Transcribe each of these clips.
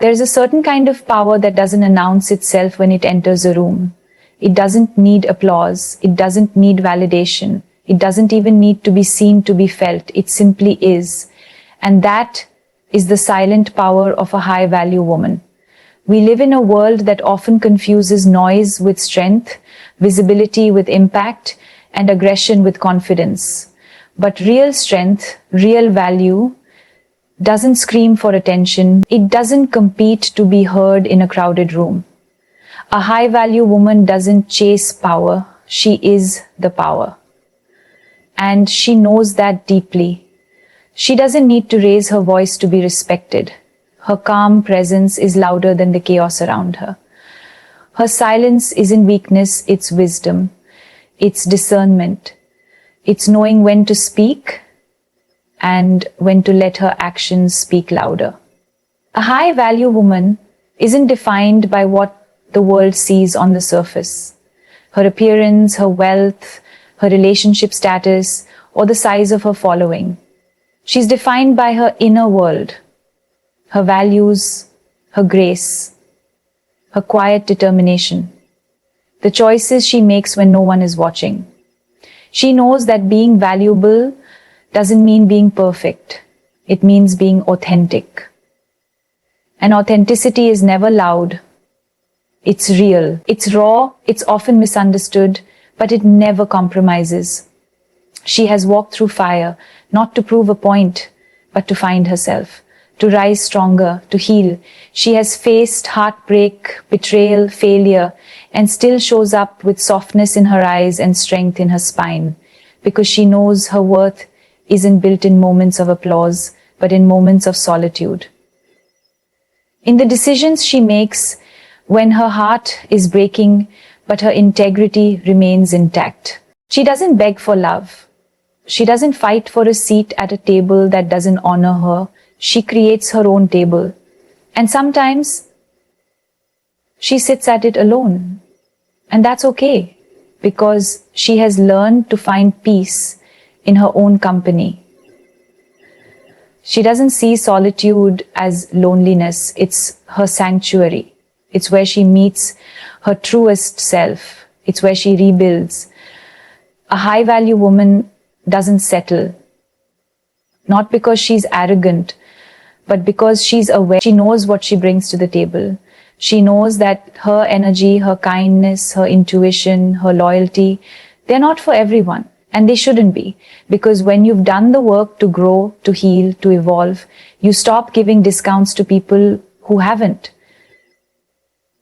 There's a certain kind of power that doesn't announce itself when it enters a room. It doesn't need applause. It doesn't need validation. It doesn't even need to be seen to be felt. It simply is. And that is the silent power of a high-value woman. We live in a world that often confuses noise with strength, visibility with impact, and aggression with confidence. But real strength, real value, doesn't scream for attention. It doesn't compete to be heard in a crowded room. A high-value woman doesn't chase power. She is the power. And she knows that deeply. She doesn't need to raise her voice to be respected. Her calm presence is louder than the chaos around her. Her silence isn't weakness, it's wisdom. It's discernment. It's knowing when to speak and when to let her actions speak louder. A high-value woman isn't defined by what the world sees on the surface. Her appearance, her wealth, her relationship status, or the size of her following. She's defined by her inner world, her values, her grace, her quiet determination, the choices she makes when no one is watching. She knows that being valuable doesn't mean being perfect. It means being authentic. And authenticity is never loud. It's real. It's raw. It's often misunderstood, but it never compromises. She has walked through fire, not to prove a point, but to find herself, to rise stronger, to heal. She has faced heartbreak, betrayal, failure, and still shows up with softness in her eyes and strength in her spine, because she knows her worth isn't built in moments of applause, but in moments of solitude. In the decisions she makes, when her heart is breaking, but her integrity remains intact. She doesn't beg for love. She doesn't fight for a seat at a table that doesn't honor her. She creates her own table. And sometimes she sits at it alone. And that's okay, because she has learned to find peace in her own company. She doesn't see solitude as loneliness. It's her sanctuary. It's where she meets her truest self. It's where she rebuilds. A high-value woman doesn't settle. Not because she's arrogant, but because she's aware. She knows what she brings to the table. She knows that her energy, her kindness, her intuition, her loyalty, they're not for everyone. And they shouldn't be. Because when you've done the work to grow, to heal, to evolve, you stop giving discounts to people who haven't.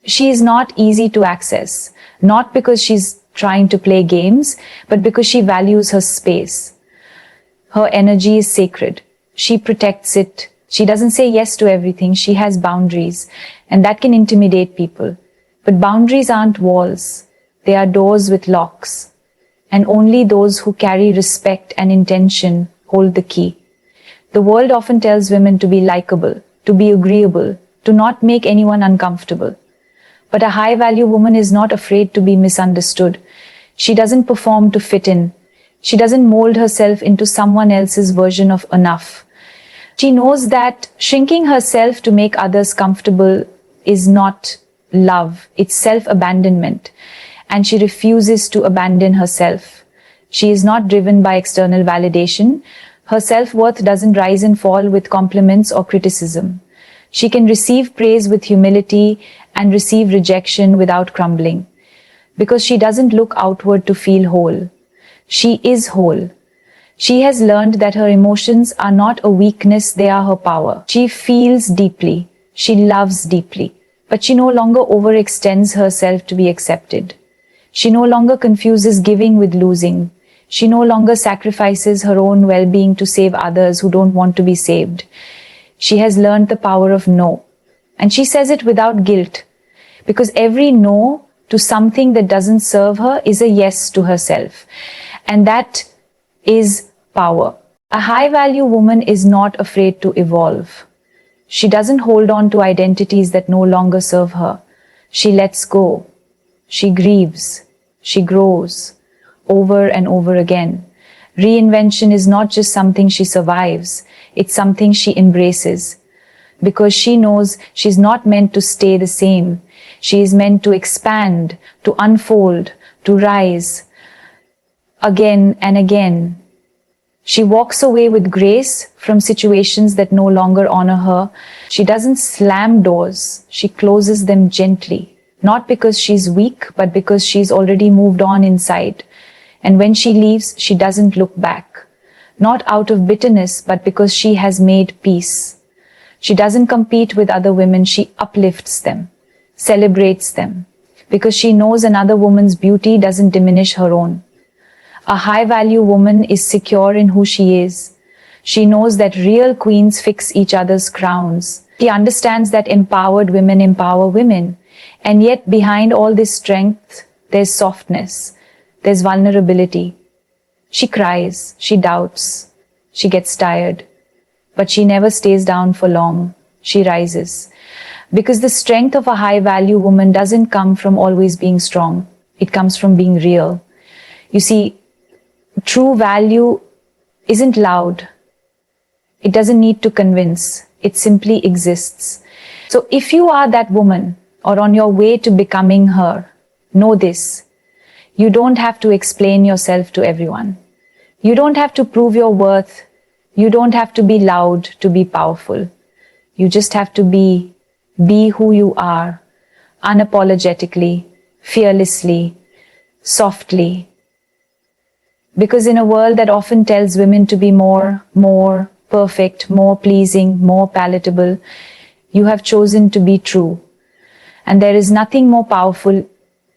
She is not easy to access, not because she's trying to play games, but because she values her space. Her energy is sacred. She protects it. She doesn't say yes to everything. She has boundaries, and that can intimidate people. But boundaries aren't walls. They are doors with locks. And only those who carry respect and intention hold the key. The world often tells women to be likable, to be agreeable, to not make anyone uncomfortable. But a high-value woman is not afraid to be misunderstood. She doesn't perform to fit in. She doesn't mold herself into someone else's version of enough. She knows that shrinking herself to make others comfortable is not love. It's self-abandonment. And she refuses to abandon herself. She is not driven by external validation. Her self-worth doesn't rise and fall with compliments or criticism. She can receive praise with humility and receive rejection without crumbling. Because she doesn't look outward to feel whole. She is whole. She has learned that her emotions are not a weakness, they are her power. She feels deeply. She loves deeply. But she no longer overextends herself to be accepted. She no longer confuses giving with losing. She no longer sacrifices her own well-being to save others who don't want to be saved. She has learned the power of no. And she says it without guilt. Because every no to something that doesn't serve her is a yes to herself. And that is power. A high-value woman is not afraid to evolve. She doesn't hold on to identities that no longer serve her. She lets go. She grieves. She grows over and over again. Reinvention is not just something she survives. It's something she embraces. because she knows she's not meant to stay the same. She is meant to expand, to unfold, to rise again and again. She walks away with grace from situations that no longer honor her. She doesn't slam doors, she closes them gently. Not because she's weak, but because she's already moved on inside. And when she leaves, she doesn't look back. Not out of bitterness, but because she has made peace. She doesn't compete with other women, she uplifts them, celebrates them, because she knows another woman's beauty doesn't diminish her own. A high-value woman is secure in who she is. She knows that real queens fix each other's crowns. She understands that empowered women empower women. And yet behind all this strength, there's softness, there's vulnerability. She cries, she doubts, she gets tired, but she never stays down for long. She rises. Because the strength of a high-value woman doesn't come from always being strong. It comes from being real. You see, true value isn't loud. It doesn't need to convince. It simply exists. So if you are that woman or on your way to becoming her, know this. You don't have to explain yourself to everyone. You don't have to prove your worth. You don't have to be loud to be powerful. You just have to be who you are, unapologetically, fearlessly, softly. Because in a world that often tells women to be more perfect, more pleasing, more palatable, you have chosen to be true. And there is nothing more powerful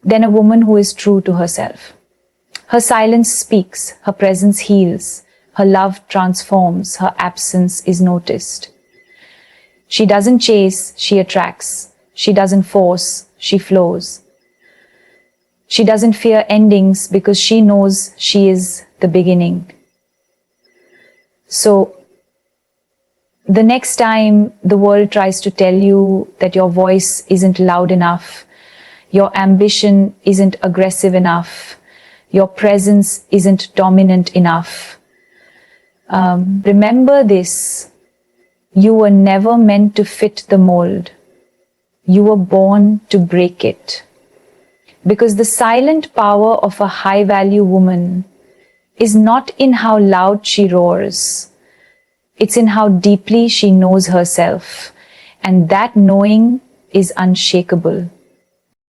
than a woman who is true to herself. Her silence speaks, her presence heals, her love transforms, her absence is noticed. She doesn't chase, she attracts. She doesn't force, she flows. She doesn't fear endings because she knows she is the beginning. So, the next time the world tries to tell you that your voice isn't loud enough, your ambition isn't aggressive enough, your presence isn't dominant enough, remember this. You were never meant to fit the mold. You were born to break it. Because the silent power of a high-value woman is not in how loud she roars. It's in how deeply she knows herself. And that knowing is unshakable.